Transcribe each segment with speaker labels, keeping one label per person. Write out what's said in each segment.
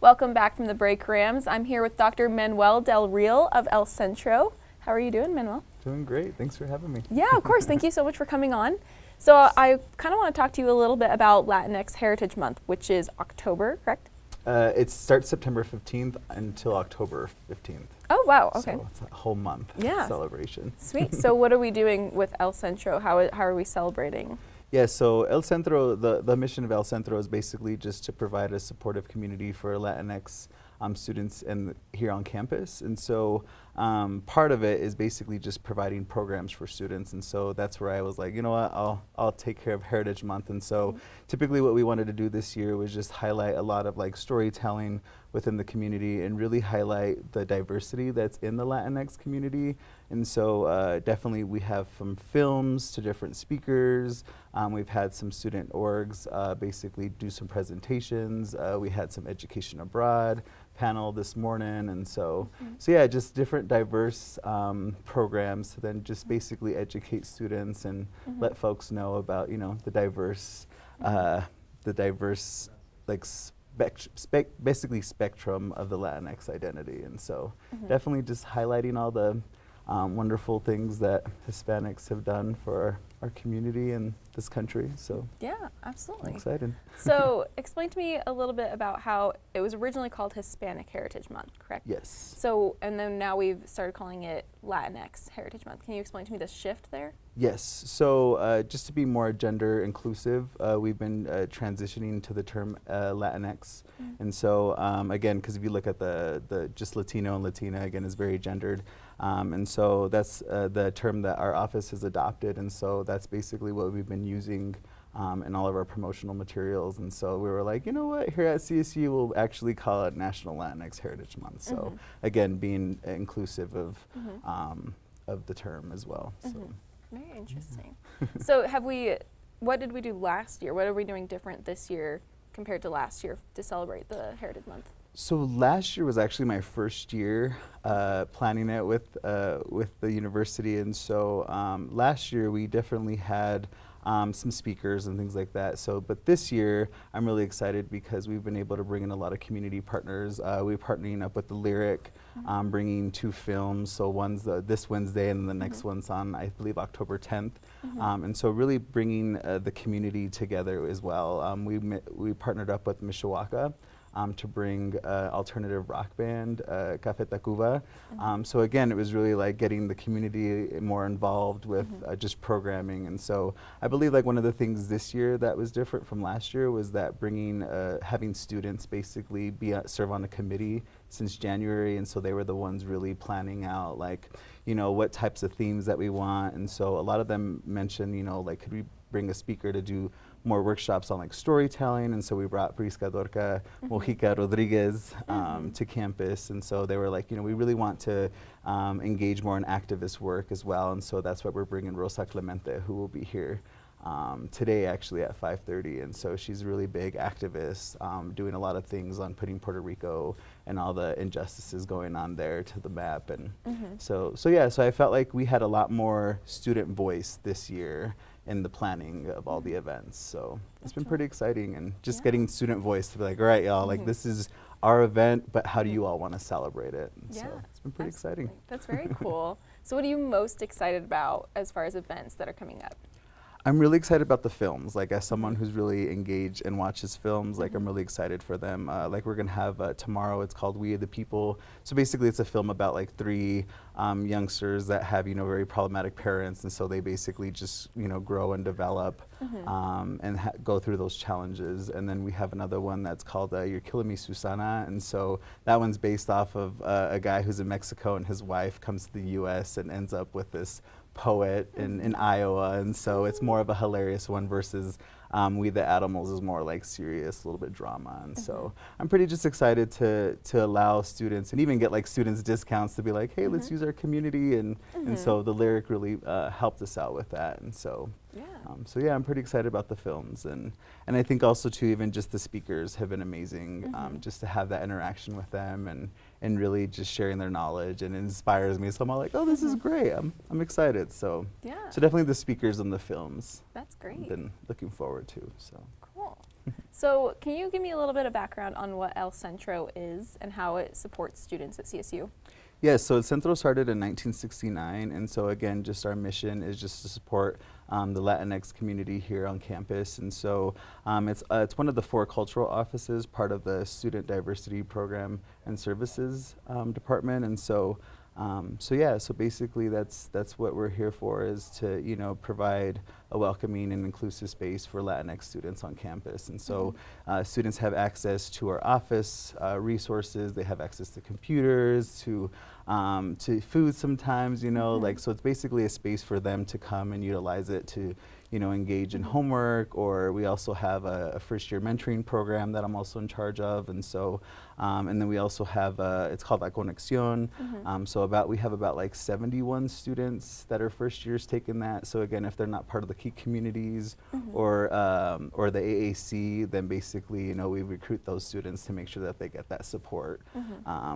Speaker 1: Welcome back from the break, Rams. I'm here with Dr. Manuel Del Real of El Centro. How are you doing, Manuel?
Speaker 2: Doing great. Thanks for having me.
Speaker 1: Yeah, of course. Thank you so much for coming on. So I kind of want to talk to you a little bit about Latinx Heritage Month, which is October, correct?
Speaker 2: It starts September 15th until October 15th.
Speaker 1: Oh, wow. Okay.
Speaker 2: So it's a whole month celebration.
Speaker 1: Sweet. So what are we doing with El Centro? How are we celebrating?
Speaker 2: Yeah, so El Centro, the mission of El Centro is basically just to provide a supportive community for Latinx students here on campus. And so part of it is basically just providing programs for students. And so that's where I was like, you know what, I'll take care of Heritage Month. And so typically what we wanted to do this year was just highlight a lot of like storytelling within the community and really highlight the diversity that's in the Latinx community. And so definitely we have from films to different speakers. We've had some student orgs basically do some presentations. We had some education abroad panel this morning. And so yeah, just different diverse programs to then just basically educate students and let folks know about, you know, the diverse like basically spectrum of the Latinx identity. And so definitely just highlighting all the wonderful things that Hispanics have done for our community and this country. So
Speaker 1: yeah, absolutely.
Speaker 2: I'm excited.
Speaker 1: So explain to me a little bit about how it was originally called Hispanic Heritage Month, correct?
Speaker 2: Yes.
Speaker 1: So, and then now we've started calling it Latinx Heritage Month. Can you explain to me the shift there?
Speaker 2: Yes. So just to be more gender inclusive, we've been transitioning to the term Latinx. And so again, because if you look at the just Latino and Latina, again, is very gendered. And so that's the term that our office has adopted. And so that's basically what we've been using in all of our promotional materials. And so we were like, you know what, here at CSU, we'll actually call it National Latinx Heritage Month. So again, being inclusive of the term as well. So.
Speaker 1: Very interesting. So what did we do last year? What are we doing different this year compared to last year to celebrate the Heritage Month?
Speaker 2: So last year was actually my first year planning it with the university. And so last year we definitely had some speakers and things like that. So, but this year I'm really excited because we've been able to bring in a lot of community partners. We're partnering up with the Lyric, bringing 2 films. So one's this Wednesday and the next one's on, I believe, October 10th. And so really bringing the community together as well. We partnered up with Mishawaka to bring alternative rock band, Café Tacuba. So again, it was really like getting the community more involved with just programming. And so I believe like one of the things this year that was different from last year was that bringing, having students basically serve on a committee since January. And so they were the ones really planning out like, you know, what types of themes that we want. And so a lot of them mentioned, you know, like, could we bring a speaker to do more workshops on like storytelling. And so we brought Prisca Mojica Rodriguez to campus. And so they were like, you know, we really want to engage more in activist work as well. And so that's why we're bringing Rosa Clemente, who will be here today actually at 5:30. And so she's a really big activist, doing a lot of things on putting Puerto Rico and all the injustices going on there to the map. And so yeah, so I felt like we had a lot more student voice this year in the planning of all the events. So it's been pretty exciting, and just getting student voice to be like, all right, y'all, like this is our event, but how do you all want to celebrate it? And so it's been pretty exciting.
Speaker 1: That's very cool. So what are you most excited about as far as events that are coming up?
Speaker 2: I'm really excited about the films. Like as someone who's really engaged and watches films, like I'm really excited for them. Like we're gonna have tomorrow, it's called We Are the People. So basically it's a film about like 3 youngsters that have, you know, very problematic parents. And so they basically just, you know, grow and develop and go through those challenges. And then we have another one that's called You're Killing Me, Susana. And so that one's based off of a guy who's in Mexico and his wife comes to the US and ends up with this poet in Iowa, and so it's more of a hilarious one versus We the Animals is more like serious, a little bit drama. And so I'm pretty just excited to allow students and even get like students discounts to be like, hey, let's use our community. And so the Lyric really helped us out with that. And so so yeah, I'm pretty excited about the films. And I think also too, even just the speakers have been amazing, just to have that interaction with them and really just sharing their knowledge, and it inspires me. So I'm all like, oh, this is great. I'm excited. So so definitely the speakers and the films.
Speaker 1: That's great.
Speaker 2: I've been looking forward to. So
Speaker 1: cool. So can you give me a little bit of background on what El Centro is and how it supports students at CSU?
Speaker 2: Yes, so Centro started in 1969, and so again, just our mission is just to support the Latinx community here on campus, and so it's one of the 4 cultural offices, part of the Student Diversity Program and Services Department, and so yeah, so basically that's what we're here for, is to provide a welcoming and inclusive space for Latinx students on campus, and so students have access to our office resources. They have access to computers, to food sometimes, like, so it's basically a space for them to come and utilize it to engage in homework, or we also have a first year mentoring program that I'm also in charge of, and so and then we also have it's called Iannacone. So we have about like 71 students that are first years taking that. So again, if they're not part of the key communities or the AAC, then basically we recruit those students to make sure that they get that support.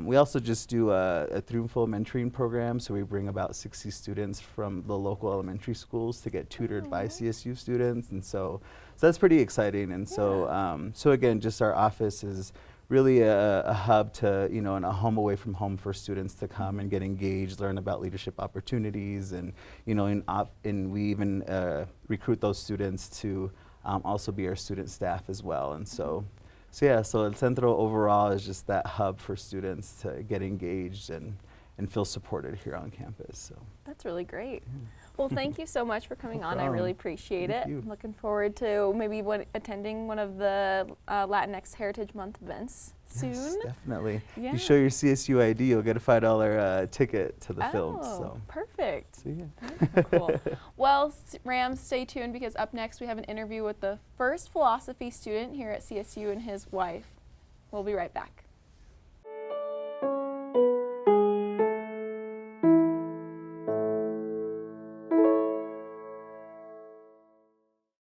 Speaker 2: We also just do a through-full mentoring program, so we bring about 60 students from the local elementary schools to get tutored by CSU students, and so that's pretty exciting. And so again, just our office is really a hub to, and a home away from home for students to come and get engaged, learn about leadership opportunities, and and we even recruit those students to also be our student staff as well. And so yeah, so El Centro overall is just that hub for students to get engaged and feel supported here on campus. So
Speaker 1: that's really great. Well, thank you so much for coming on. I
Speaker 2: problem.
Speaker 1: really appreciate
Speaker 2: Thank
Speaker 1: it.
Speaker 2: you.
Speaker 1: I'm looking forward to maybe attending one of the Latinx Heritage Month events soon.
Speaker 2: Yes, definitely.
Speaker 1: Yeah.
Speaker 2: If you show your CSU ID, you'll get a $5 ticket to the film. So.
Speaker 1: Perfect.
Speaker 2: So yeah.
Speaker 1: Cool. Well, Rams, stay tuned, because up next we have an interview with the first philosophy student here at CSU and his wife. We'll be right back.